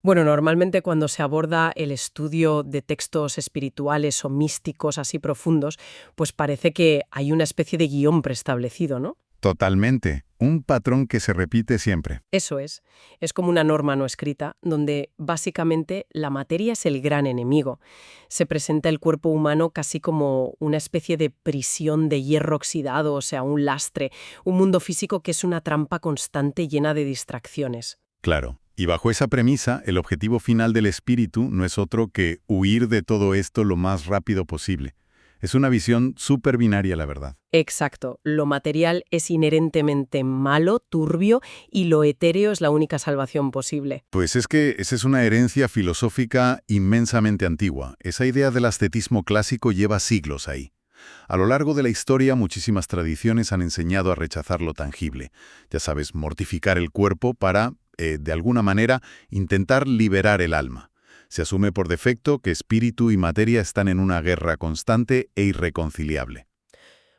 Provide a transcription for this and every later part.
Bueno, normalmente cuando se aborda el estudio de textos espirituales o místicos así profundos, pues parece que hay una especie de guión preestablecido, ¿no? Totalmente. Un patrón que se repite siempre. Eso es como una norma no escrita, donde básicamente la materia es el gran enemigo. Se presenta el cuerpo humano casi como una especie de prisión de hierro oxidado, o sea, un lastre, un mundo físico que es una trampa constante llena de distracciones. Claro. Y bajo esa premisa, el objetivo final del espíritu no es otro que huir de todo esto lo más rápido posible. Es una visión súper binaria, la verdad. Exacto. Lo material es inherentemente malo, turbio, y lo etéreo es la única salvación posible. Pues es que esa es una herencia filosófica inmensamente antigua. Esa idea del ascetismo clásico lleva siglos ahí. A lo largo de la historia, muchísimas tradiciones han enseñado a rechazar lo tangible. Ya sabes, mortificar el cuerpo para, de alguna manera, intentar liberar el alma. Se asume por defecto que espíritu y materia están en una guerra constante e irreconciliable.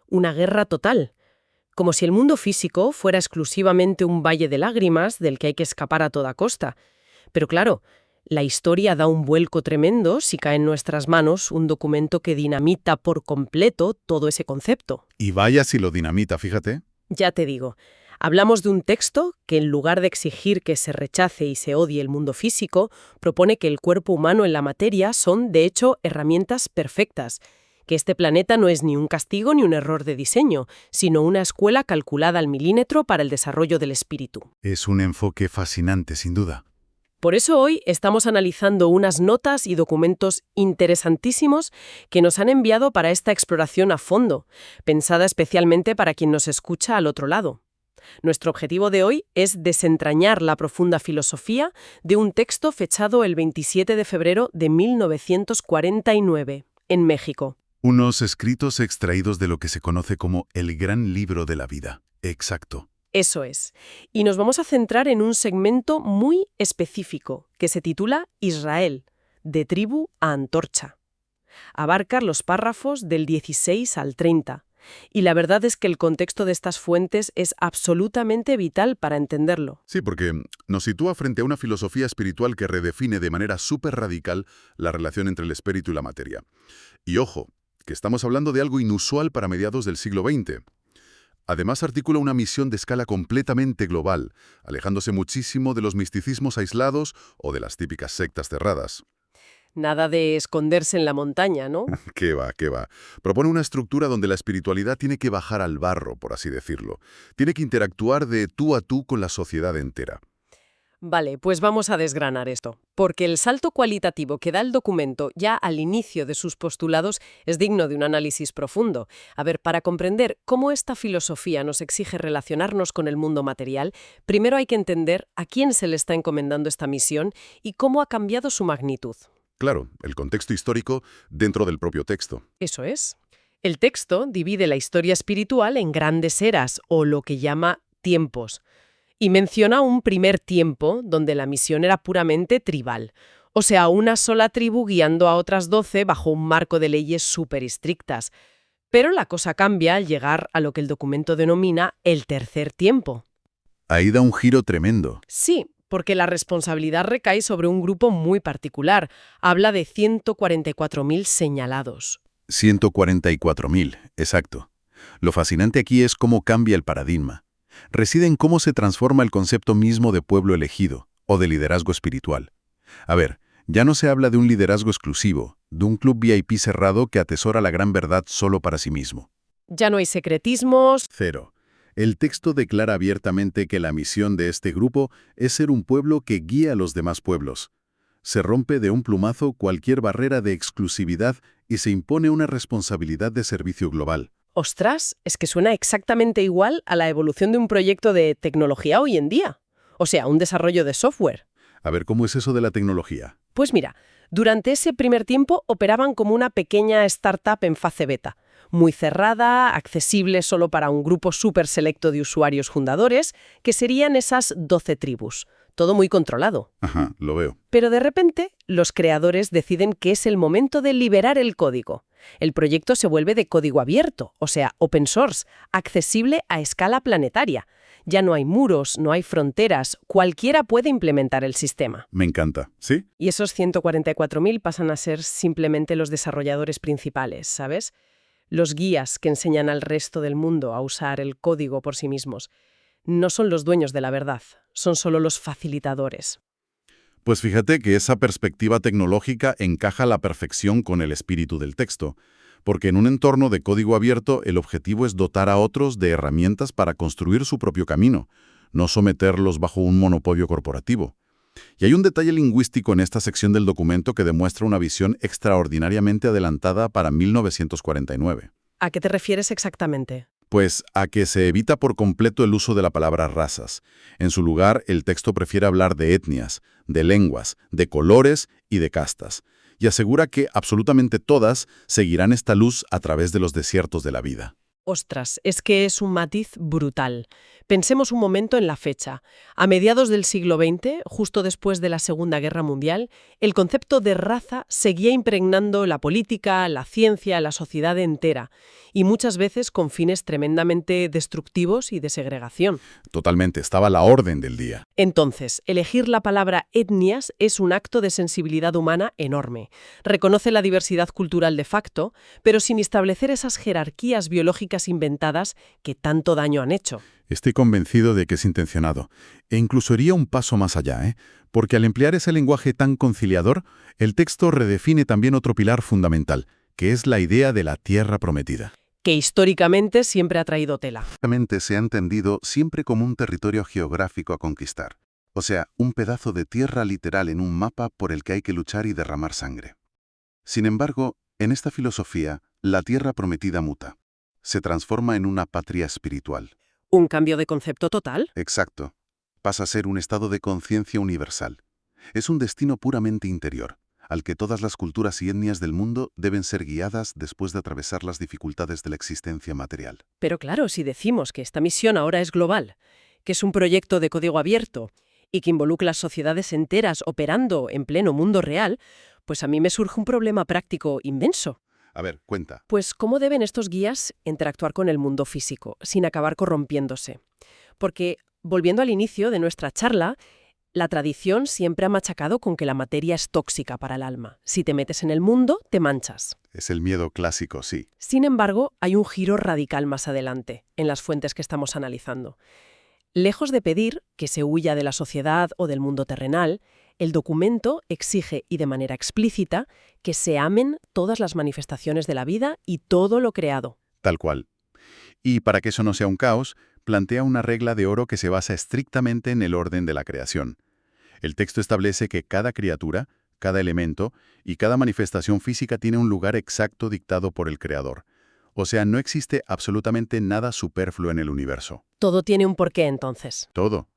Una guerra total. Como si el mundo físico fuera exclusivamente un valle de lágrimas del que hay que escapar a toda costa. Pero claro, la historia da un vuelco tremendo si cae en nuestras manos un documento que dinamita por completo todo ese concepto. Y vaya si lo dinamita, fíjate. Ya te digo, hablamos de un texto que en lugar de exigir que se rechace y se odie el mundo físico, propone que el cuerpo humano en la materia son, de hecho, herramientas perfectas, que este planeta no es ni un castigo ni un error de diseño, sino una escuela calculada al milímetro para el desarrollo del espíritu. Es un enfoque fascinante, sin duda. Por eso hoy estamos analizando unas notas y documentos interesantísimos que nos han enviado para esta exploración a fondo, pensada especialmente para quien nos escucha al otro lado. Nuestro objetivo de hoy es desentrañar la profunda filosofía de un texto fechado el 27 de febrero de 1949, en México. Unos escritos extraídos de lo que se conoce como el Gran Libro de la Vida. Exacto. Eso es. Y nos vamos a centrar en un segmento muy específico que se titula Israel, de tribu a antorcha. Abarca los párrafos del 16 al 30. Y la verdad es que el contexto de estas fuentes es absolutamente vital para entenderlo. Sí, porque nos sitúa frente a una filosofía espiritual que redefine de manera súper radical la relación entre el espíritu y la materia. Y ojo, que estamos hablando de algo inusual para mediados del siglo XX. Además, articula una misión de escala completamente global, alejándose muchísimo de los misticismos aislados o de las típicas sectas cerradas. Nada de esconderse en la montaña, ¿no? ¿Qué va, qué va? Propone una estructura donde la espiritualidad tiene que bajar al barro, por así decirlo. Tiene que interactuar de tú a tú con la sociedad entera. Vale, pues vamos a desgranar esto, porque el salto cualitativo que da el documento ya al inicio de sus postulados es digno de un análisis profundo. A ver, para comprender cómo esta filosofía nos exige relacionarnos con el mundo material, primero hay que entender a quién se le está encomendando esta misión y cómo ha cambiado su magnitud. Claro, el contexto histórico dentro del propio texto. Eso es. El texto divide la historia espiritual en grandes eras, o lo que llama tiempos. Y menciona un primer tiempo donde la misión era puramente tribal, o sea, una sola tribu guiando a otras 12 bajo un marco de leyes súper estrictas. Pero la cosa cambia al llegar a lo que el documento denomina el tercer tiempo. Ahí da un giro tremendo. Sí, porque la responsabilidad recae sobre un grupo muy particular. Habla de 144.000 señalados. 144.000, exacto. Lo fascinante aquí es cómo cambia el paradigma. Reside en cómo se transforma el concepto mismo de pueblo elegido, o de liderazgo espiritual. A ver, ya no se habla de un liderazgo exclusivo, de un club VIP cerrado que atesora la gran verdad solo para sí mismo. Ya no hay secretismos. Cero. El texto declara abiertamente que la misión de este grupo es ser un pueblo que guía a los demás pueblos. Se rompe de un plumazo cualquier barrera de exclusividad y se impone una responsabilidad de servicio global. Ostras, es que suena exactamente igual a la evolución de un proyecto de tecnología hoy en día. O sea, un desarrollo de software. A ver, ¿cómo es eso de la tecnología? Pues mira, durante ese primer tiempo operaban como una pequeña startup en fase beta, muy cerrada, accesible solo para un grupo súper selecto de usuarios fundadores, que serían esas 12 tribus. Todo muy controlado. Ajá, lo veo. Pero de repente, los creadores deciden que es el momento de liberar el código. El proyecto se vuelve de código abierto, o sea, open source, accesible a escala planetaria. Ya no hay muros, no hay fronteras, cualquiera puede implementar el sistema. Me encanta, ¿sí? Y esos 144.000 pasan a ser simplemente los desarrolladores principales, ¿sabes? Los guías que enseñan al resto del mundo a usar el código por sí mismos. No son los dueños de la verdad, son solo los facilitadores. Pues fíjate que esa perspectiva tecnológica encaja a la perfección con el espíritu del texto, porque en un entorno de código abierto el objetivo es dotar a otros de herramientas para construir su propio camino, no someterlos bajo un monopolio corporativo. Y hay un detalle lingüístico en esta sección del documento que demuestra una visión extraordinariamente adelantada para 1949. ¿A qué te refieres exactamente? Pues a que se evita por completo el uso de la palabra razas. En su lugar, el texto prefiere hablar de etnias, de lenguas, de colores y de castas, y asegura que absolutamente todas seguirán esta luz a través de los desiertos de la vida. Ostras, es que es un matiz brutal. Pensemos un momento en la fecha. A mediados del siglo XX, justo después de la Segunda Guerra Mundial, el concepto de raza seguía impregnando la política, la ciencia, la sociedad entera, y muchas veces con fines tremendamente destructivos y de segregación. Totalmente, estaba a la orden del día. Entonces, elegir la palabra etnias es un acto de sensibilidad humana enorme. Reconoce la diversidad cultural de facto, pero sin establecer esas jerarquías biológicas inventadas que tanto daño han hecho. Estoy convencido de que es intencionado. E incluso iría un paso más allá, porque al emplear ese lenguaje tan conciliador, el texto redefine también otro pilar fundamental, que es la idea de la tierra prometida. Que históricamente siempre ha traído tela. Se ha entendido siempre como un territorio geográfico a conquistar. O sea, un pedazo de tierra literal en un mapa por el que hay que luchar y derramar sangre. Sin embargo, en esta filosofía, la tierra prometida muta. Se transforma en una patria espiritual. ¿Un cambio de concepto total? Exacto. Pasa a ser un estado de conciencia universal. Es un destino puramente interior, al que todas las culturas y etnias del mundo deben ser guiadas después de atravesar las dificultades de la existencia material. Pero claro, si decimos que esta misión ahora es global, que es un proyecto de código abierto y que involucra a sociedades enteras operando en pleno mundo real, pues a mí me surge un problema práctico inmenso. A ver, cuenta. Pues ¿cómo deben estos guías interactuar con el mundo físico sin acabar corrompiéndose? Porque, volviendo al inicio de nuestra charla, la tradición siempre ha machacado con que la materia es tóxica para el alma. Si te metes en el mundo, te manchas. Es el miedo clásico, sí. Sin embargo, hay un giro radical más adelante, en las fuentes que estamos analizando. Lejos de pedir que se huya de la sociedad o del mundo terrenal, el documento exige, y de manera explícita, que se amen todas las manifestaciones de la vida y todo lo creado. Tal cual. Y para que eso no sea un caos, plantea una regla de oro que se basa estrictamente en el orden de la creación. El texto establece que cada criatura, cada elemento y cada manifestación física tiene un lugar exacto dictado por el Creador. O sea, no existe absolutamente nada superfluo en el universo. Todo tiene un porqué, entonces. Todo.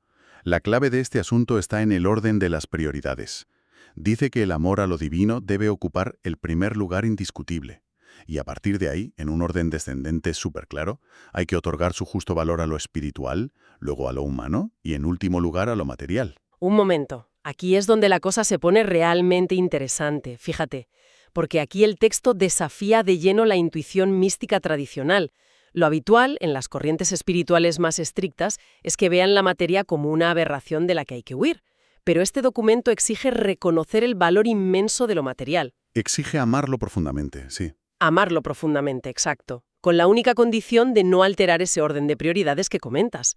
La clave de este asunto está en el orden de las prioridades. Dice que el amor a lo divino debe ocupar el primer lugar indiscutible. Y a partir de ahí, en un orden descendente súper claro, hay que otorgar su justo valor a lo espiritual, luego a lo humano y en último lugar a lo material. Un momento. Aquí es donde la cosa se pone realmente interesante, fíjate. Porque aquí el texto desafía de lleno la intuición mística tradicional. Lo habitual, en las corrientes espirituales más estrictas, es que vean la materia como una aberración de la que hay que huir. Pero este documento exige reconocer el valor inmenso de lo material. Exige amarlo profundamente, sí. Amarlo profundamente, exacto. Con la única condición de no alterar ese orden de prioridades que comentas.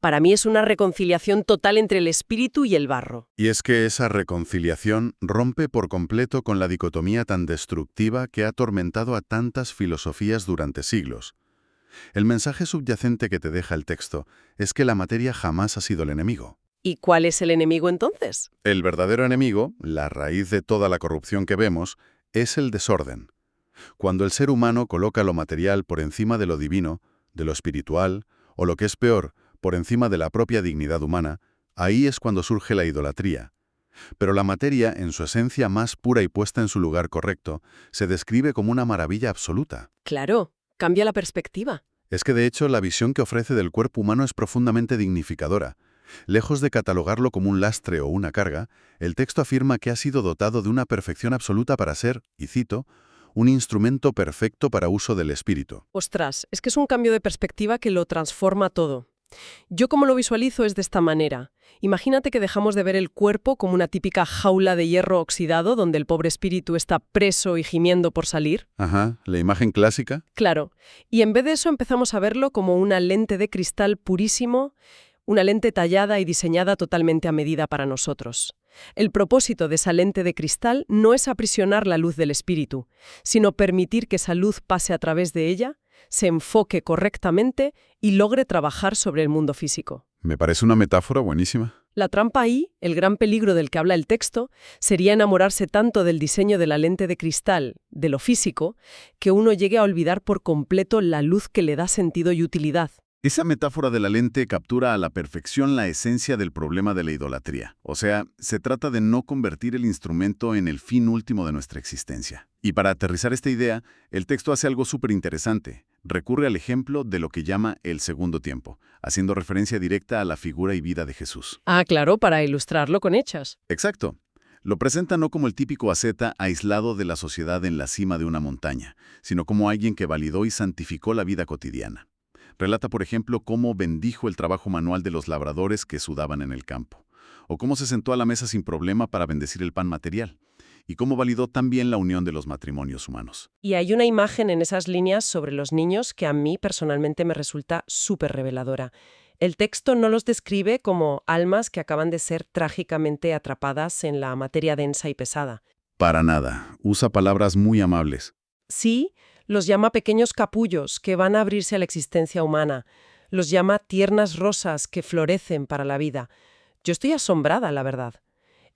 Para mí es una reconciliación total entre el espíritu y el barro. Y es que esa reconciliación rompe por completo con la dicotomía tan destructiva que ha atormentado a tantas filosofías durante siglos. El mensaje subyacente que te deja el texto es que la materia jamás ha sido el enemigo. ¿Y cuál es el enemigo entonces? El verdadero enemigo, la raíz de toda la corrupción que vemos, es el desorden. Cuando el ser humano coloca lo material por encima de lo divino, de lo espiritual, o lo que es peor, por encima de la propia dignidad humana, ahí es cuando surge la idolatría. Pero la materia, en su esencia más pura y puesta en su lugar correcto, se describe como una maravilla absoluta. Claro, cambia la perspectiva. Es que de hecho la visión que ofrece del cuerpo humano es profundamente dignificadora. Lejos de catalogarlo como un lastre o una carga, el texto afirma que ha sido dotado de una perfección absoluta para ser, y cito, un instrumento perfecto para uso del espíritu. Ostras, es que es un cambio de perspectiva que lo transforma todo. Yo como lo visualizo es de esta manera. Imagínate que dejamos de ver el cuerpo como una típica jaula de hierro oxidado donde el pobre espíritu está preso y gimiendo por salir. Ajá, la imagen clásica. Claro. Y en vez de eso empezamos a verlo como una lente de cristal purísimo, una lente tallada y diseñada totalmente a medida para nosotros. El propósito de esa lente de cristal no es aprisionar la luz del espíritu, sino permitir que esa luz pase a través de ella, se enfoque correctamente y logre trabajar sobre el mundo físico. Me parece una metáfora buenísima. La trampa ahí, el gran peligro del que habla el texto, sería enamorarse tanto del diseño de la lente de cristal, de lo físico, que uno llegue a olvidar por completo la luz que le da sentido y utilidad. Esa metáfora de la lente captura a la perfección la esencia del problema de la idolatría. O sea, se trata de no convertir el instrumento en el fin último de nuestra existencia. Y para aterrizar esta idea, el texto hace algo súper interesante. Recurre al ejemplo de lo que llama el segundo tiempo, haciendo referencia directa a la figura y vida de Jesús. Ah, claro, para ilustrarlo con hechos. Exacto. Lo presenta no como el típico asceta aislado de la sociedad en la cima de una montaña, sino como alguien que validó y santificó la vida cotidiana. Relata, por ejemplo, cómo bendijo el trabajo manual de los labradores que sudaban en el campo, o cómo se sentó a la mesa sin problema para bendecir el pan material, y cómo validó también la unión de los matrimonios humanos. Y hay una imagen en esas líneas sobre los niños que a mí personalmente me resulta súper reveladora. El texto no los describe como almas que acaban de ser trágicamente atrapadas en la materia densa y pesada. Para nada. Usa palabras muy amables. Sí, los llama pequeños capullos que van a abrirse a la existencia humana. Los llama tiernas rosas que florecen para la vida. Yo estoy asombrada, la verdad.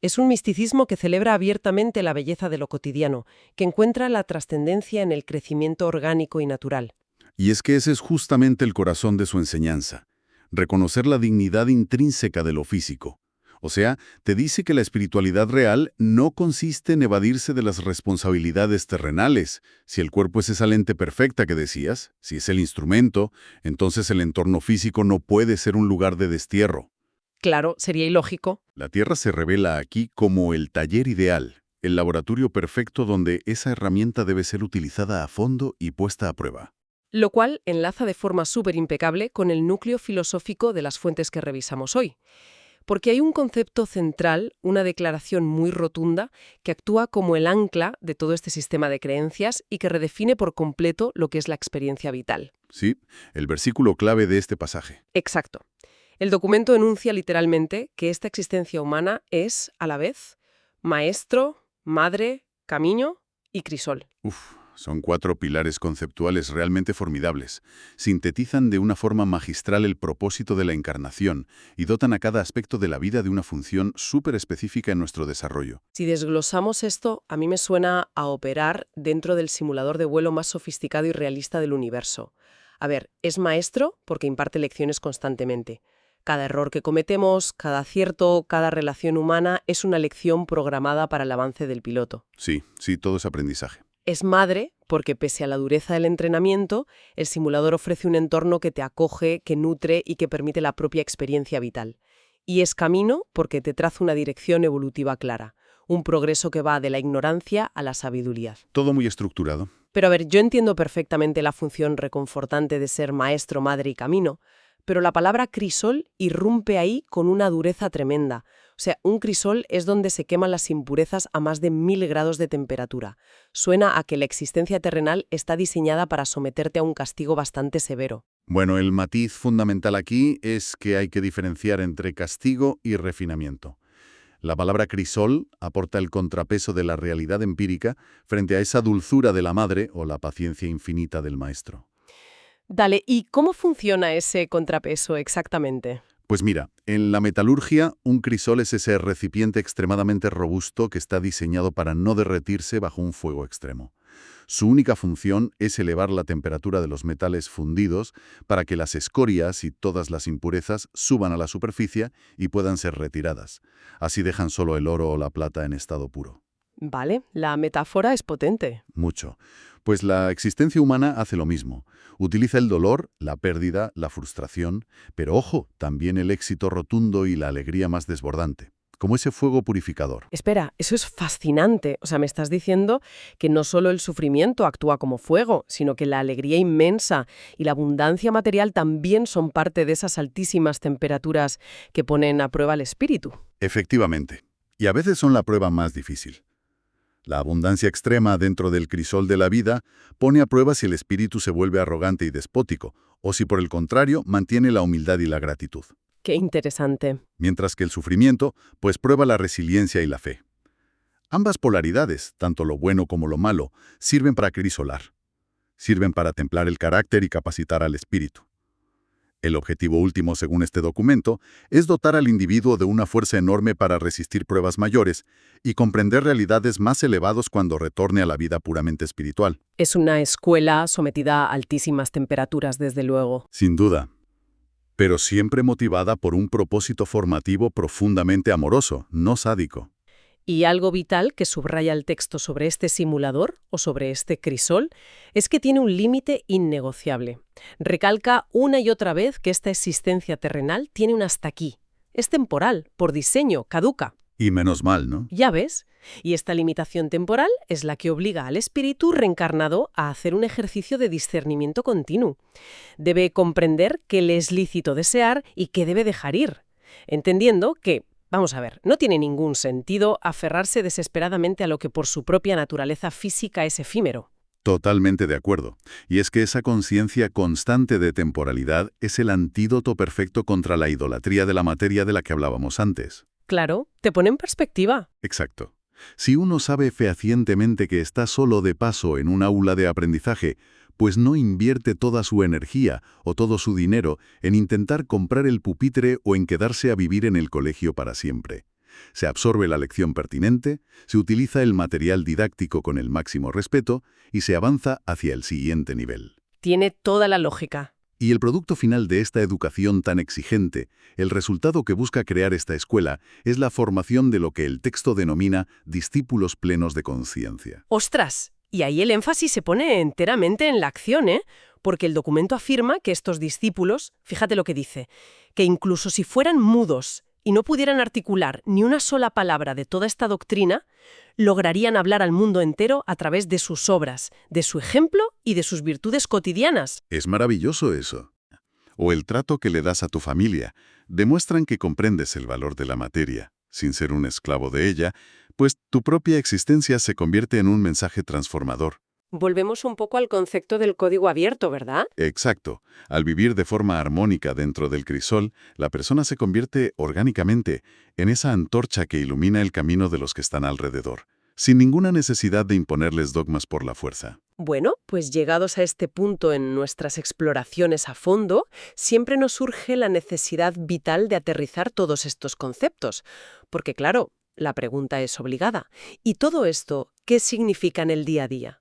Es un misticismo que celebra abiertamente la belleza de lo cotidiano, que encuentra la trascendencia en el crecimiento orgánico y natural. Y es que ese es justamente el corazón de su enseñanza. Reconocer la dignidad intrínseca de lo físico. O sea, te dice que la espiritualidad real no consiste en evadirse de las responsabilidades terrenales. Si el cuerpo es esa lente perfecta que decías, si es el instrumento, entonces el entorno físico no puede ser un lugar de destierro. Claro, sería ilógico. La Tierra se revela aquí como el taller ideal, el laboratorio perfecto donde esa herramienta debe ser utilizada a fondo y puesta a prueba. Lo cual enlaza de forma súper impecable con el núcleo filosófico de las fuentes que revisamos hoy. Porque hay un concepto central, una declaración muy rotunda, que actúa como el ancla de todo este sistema de creencias y que redefine por completo lo que es la experiencia vital. Sí, el versículo clave de este pasaje. Exacto. El documento enuncia literalmente que esta existencia humana es, a la vez, maestro, madre, camino y crisol. Son 4 pilares conceptuales realmente formidables. Sintetizan de una forma magistral el propósito de la encarnación y dotan a cada aspecto de la vida de una función súper específica en nuestro desarrollo. Si desglosamos esto, a mí me suena a operar dentro del simulador de vuelo más sofisticado y realista del universo. A ver, es maestro porque imparte lecciones constantemente. Cada error que cometemos, cada acierto, cada relación humana es una lección programada para el avance del piloto. Sí, todo es aprendizaje. Es madre porque, pese a la dureza del entrenamiento, el simulador ofrece un entorno que te acoge, que nutre y que permite la propia experiencia vital. Y es camino porque te traza una dirección evolutiva clara, un progreso que va de la ignorancia a la sabiduría. Todo muy estructurado. Pero a ver, yo entiendo perfectamente la función reconfortante de ser maestro, madre y camino, pero la palabra crisol irrumpe ahí con una dureza tremenda. O sea, un crisol es donde se queman las impurezas a más de 1000 grados de temperatura. Suena a que la existencia terrenal está diseñada para someterte a un castigo bastante severo. Bueno, el matiz fundamental aquí es que hay que diferenciar entre castigo y refinamiento. La palabra crisol aporta el contrapeso de la realidad empírica frente a esa dulzura de la madre o la paciencia infinita del maestro. Dale, ¿y cómo funciona ese contrapeso exactamente? Pues mira, en la metalurgia, un crisol es ese recipiente extremadamente robusto que está diseñado para no derretirse bajo un fuego extremo. Su única función es elevar la temperatura de los metales fundidos para que las escorias y todas las impurezas suban a la superficie y puedan ser retiradas. Así dejan solo el oro o la plata en estado puro. Vale, la metáfora es potente. Mucho. Pues la existencia humana hace lo mismo. Utiliza el dolor, la pérdida, la frustración, pero ojo, también el éxito rotundo y la alegría más desbordante. como ese fuego purificador. Espera, eso es fascinante. O sea, me estás diciendo que no solo el sufrimiento actúa como fuego, sino que la alegría inmensa y la abundancia material también son parte de esas altísimas temperaturas que ponen a prueba el espíritu. Efectivamente. Y a veces son la prueba más difícil. La abundancia extrema dentro del crisol de la vida pone a prueba si el espíritu se vuelve arrogante y despótico, o si por el contrario mantiene la humildad y la gratitud. Qué interesante. Mientras que el sufrimiento, pues prueba la resiliencia y la fe. Ambas polaridades, tanto lo bueno como lo malo, sirven para crisolar. Sirven para templar el carácter y capacitar al espíritu. El objetivo último, según este documento, es dotar al individuo de una fuerza enorme para resistir pruebas mayores y comprender realidades más elevadas cuando retorne a la vida puramente espiritual. Es una escuela sometida a altísimas temperaturas, desde luego. Sin duda. Pero siempre motivada por un propósito formativo profundamente amoroso, no sádico. Y algo vital que subraya el texto sobre este simulador o sobre este crisol es que tiene un límite innegociable. Recalca una y otra vez que esta existencia terrenal tiene un hasta aquí. Es temporal, por diseño, caduca. Y menos mal, ¿no? Ya ves. Y esta limitación temporal es la que obliga al espíritu reencarnado a hacer un ejercicio de discernimiento continuo. Debe comprender qué le es lícito desear y qué debe dejar ir, entendiendo que, vamos a ver, no tiene ningún sentido aferrarse desesperadamente a lo que por su propia naturaleza física es efímero. Totalmente de acuerdo. Y es que esa conciencia constante de temporalidad es el antídoto perfecto contra la idolatría de la materia de la que hablábamos antes. Claro, te pone en perspectiva. Exacto. Si uno sabe fehacientemente que está solo de paso en un aula de aprendizaje, pues no invierte toda su energía o todo su dinero en intentar comprar el pupitre o en quedarse a vivir en el colegio para siempre. Se absorbe la lección pertinente, se utiliza el material didáctico con el máximo respeto y se avanza hacia el siguiente nivel. Tiene toda la lógica. Y el producto final de esta educación tan exigente, el resultado que busca crear esta escuela, es la formación de lo que el texto denomina discípulos plenos de conciencia. ¡Ostras! Y ahí el énfasis se pone enteramente en la acción, ¿eh? Porque el documento afirma que estos discípulos, fíjate lo que dice, que incluso si fueran mudos y no pudieran articular ni una sola palabra de toda esta doctrina, lograrían hablar al mundo entero a través de sus obras, de su ejemplo y de sus virtudes cotidianas. Es maravilloso eso. O el trato que le das a tu familia demuestran que comprendes el valor de la materia, sin ser un esclavo de ella, pues tu propia existencia se convierte en un mensaje transformador. Volvemos un poco al concepto del código abierto, ¿verdad? Exacto. Al vivir de forma armónica dentro del crisol, la persona se convierte orgánicamente en esa antorcha que ilumina el camino de los que están alrededor, sin ninguna necesidad de imponerles dogmas por la fuerza. Bueno, pues llegados a este punto en nuestras exploraciones a fondo, siempre nos surge la necesidad vital de aterrizar todos estos conceptos. Porque claro, la pregunta es obligada. ¿Y todo esto qué significa en el día a día?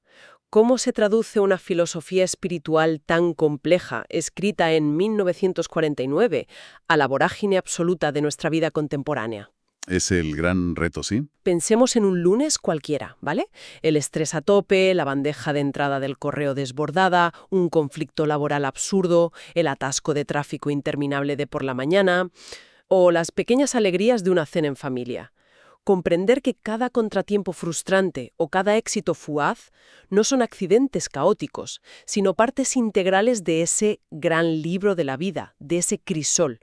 ¿Cómo se traduce una filosofía espiritual tan compleja, escrita en 1949, a la vorágine absoluta de nuestra vida contemporánea? Es el gran reto, ¿sí? Pensemos en un lunes cualquiera, ¿vale? El estrés a tope, la bandeja de entrada del correo desbordada, un conflicto laboral absurdo, el atasco de tráfico interminable de por la mañana, o las pequeñas alegrías de una cena en familia. Comprender que cada contratiempo frustrante o cada éxito fugaz no son accidentes caóticos, sino partes integrales de ese gran libro de la vida, de ese crisol,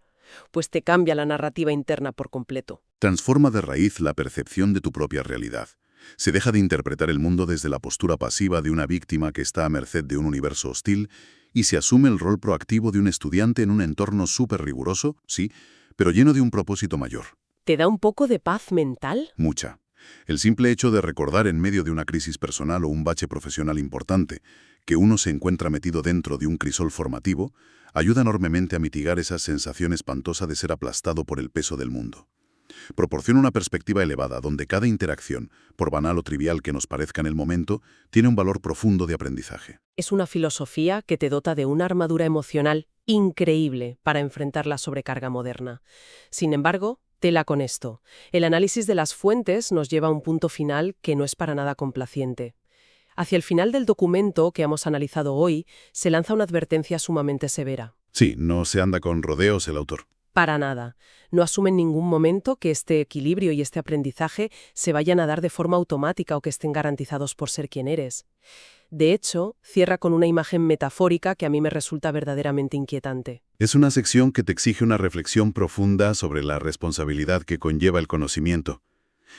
pues te cambia la narrativa interna por completo. Transforma de raíz la percepción de tu propia realidad. Se deja de interpretar el mundo desde la postura pasiva de una víctima que está a merced de un universo hostil y se asume el rol proactivo de un estudiante en un entorno súper riguroso, sí, pero lleno de un propósito mayor. ¿Te da un poco de paz mental? Mucha. El simple hecho de recordar en medio de una crisis personal o un bache profesional importante que uno se encuentra metido dentro de un crisol formativo ayuda enormemente a mitigar esa sensación espantosa de ser aplastado por el peso del mundo. Proporciona una perspectiva elevada donde cada interacción, por banal o trivial que nos parezca en el momento, tiene un valor profundo de aprendizaje. Es una filosofía que te dota de una armadura emocional increíble para enfrentar la sobrecarga moderna. Sin embargo, tela con esto. El análisis de las fuentes nos lleva a un punto final que no es para nada complaciente. Hacia el final del documento que hemos analizado hoy, se lanza una advertencia sumamente severa. Sí, no se anda con rodeos el autor. Para nada. No asume en ningún momento que este equilibrio y este aprendizaje se vayan a dar de forma automática o que estén garantizados por ser quien eres. De hecho, cierra con una imagen metafórica que a mí me resulta verdaderamente inquietante. Es una sección que te exige una reflexión profunda sobre la responsabilidad que conlleva el conocimiento.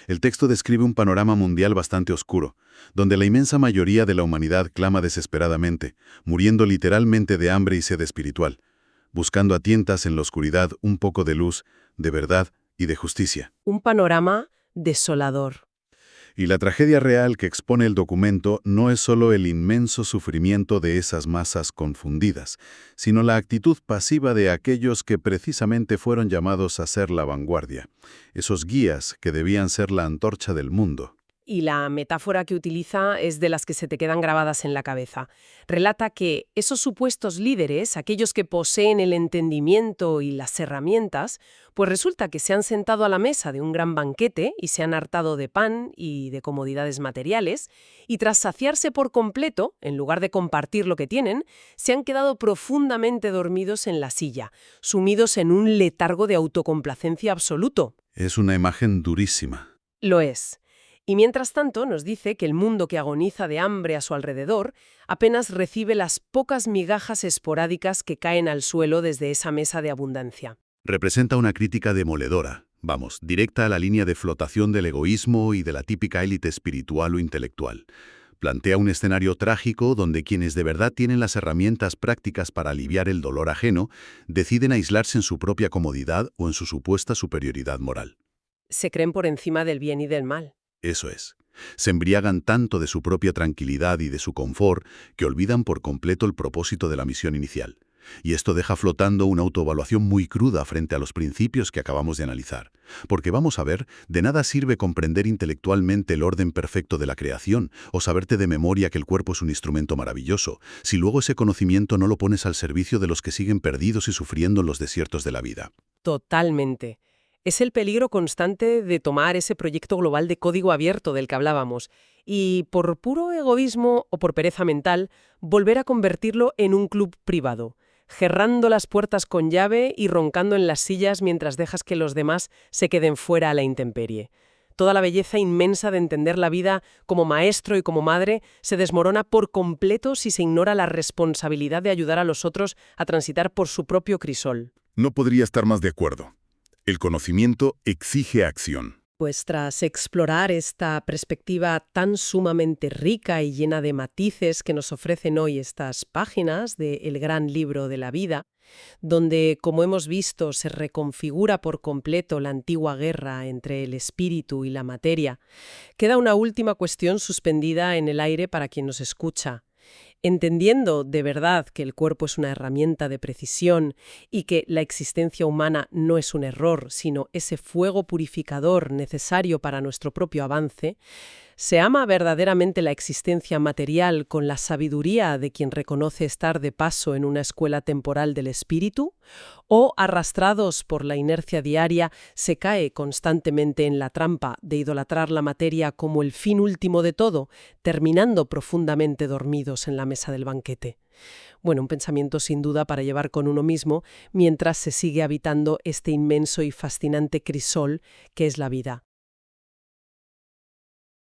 El texto describe un panorama mundial bastante oscuro, donde la inmensa mayoría de la humanidad clama desesperadamente, muriendo literalmente de hambre y sed espiritual, buscando a tientas en la oscuridad un poco de luz, de verdad y de justicia. Un panorama desolador. Y la tragedia real que expone el documento no es solo el inmenso sufrimiento de esas masas confundidas, sino la actitud pasiva de aquellos que precisamente fueron llamados a ser la vanguardia, esos guías que debían ser la antorcha del mundo. Y la metáfora que utiliza es de las que se te quedan grabadas en la cabeza. Relata que esos supuestos líderes, aquellos que poseen el entendimiento y las herramientas, pues resulta que se han sentado a la mesa de un gran banquete y se han hartado de pan y de comodidades materiales, y tras saciarse por completo, en lugar de compartir lo que tienen, se han quedado profundamente dormidos en la silla, sumidos en un letargo de autocomplacencia absoluto. Es una imagen durísima. Lo es. Y mientras tanto nos dice que el mundo que agoniza de hambre a su alrededor apenas recibe las pocas migajas esporádicas que caen al suelo desde esa mesa de abundancia. Representa una crítica demoledora, directa a la línea de flotación del egoísmo y de la típica élite espiritual o intelectual. Plantea un escenario trágico donde quienes de verdad tienen las herramientas prácticas para aliviar el dolor ajeno deciden aislarse en su propia comodidad o en su supuesta superioridad moral. Se creen por encima del bien y del mal. Eso es. Se embriagan tanto de su propia tranquilidad y de su confort que olvidan por completo el propósito de la misión inicial. Y esto deja flotando una autoevaluación muy cruda frente a los principios que acabamos de analizar. Porque vamos a ver, de nada sirve comprender intelectualmente el orden perfecto de la creación o saberte de memoria que el cuerpo es un instrumento maravilloso, si luego ese conocimiento no lo pones al servicio de los que siguen perdidos y sufriendo en los desiertos de la vida. Totalmente. Es el peligro constante de tomar ese proyecto global de código abierto del que hablábamos y, por puro egoísmo o por pereza mental, volver a convertirlo en un club privado, cerrando las puertas con llave y roncando en las sillas mientras dejas que los demás se queden fuera a la intemperie. Toda la belleza inmensa de entender la vida como maestro y como madre se desmorona por completo si se ignora la responsabilidad de ayudar a los otros a transitar por su propio crisol. No podría estar más de acuerdo. El conocimiento exige acción. Pues tras explorar esta perspectiva tan sumamente rica y llena de matices que nos ofrecen hoy estas páginas de El gran libro de la vida, donde, como hemos visto, se reconfigura por completo la antigua guerra entre el espíritu y la materia, queda una última cuestión suspendida en el aire para quien nos escucha. Entendiendo de verdad que el cuerpo es una herramienta de precisión y que la existencia humana no es un error, sino ese fuego purificador necesario para nuestro propio avance, ¿se ama verdaderamente la existencia material con la sabiduría de quien reconoce estar de paso en una escuela temporal del espíritu? ¿O, arrastrados por la inercia diaria, se cae constantemente en la trampa de idolatrar la materia como el fin último de todo, terminando profundamente dormidos en la mesa del banquete? Bueno, un pensamiento sin duda para llevar con uno mismo mientras se sigue habitando este inmenso y fascinante crisol que es la vida.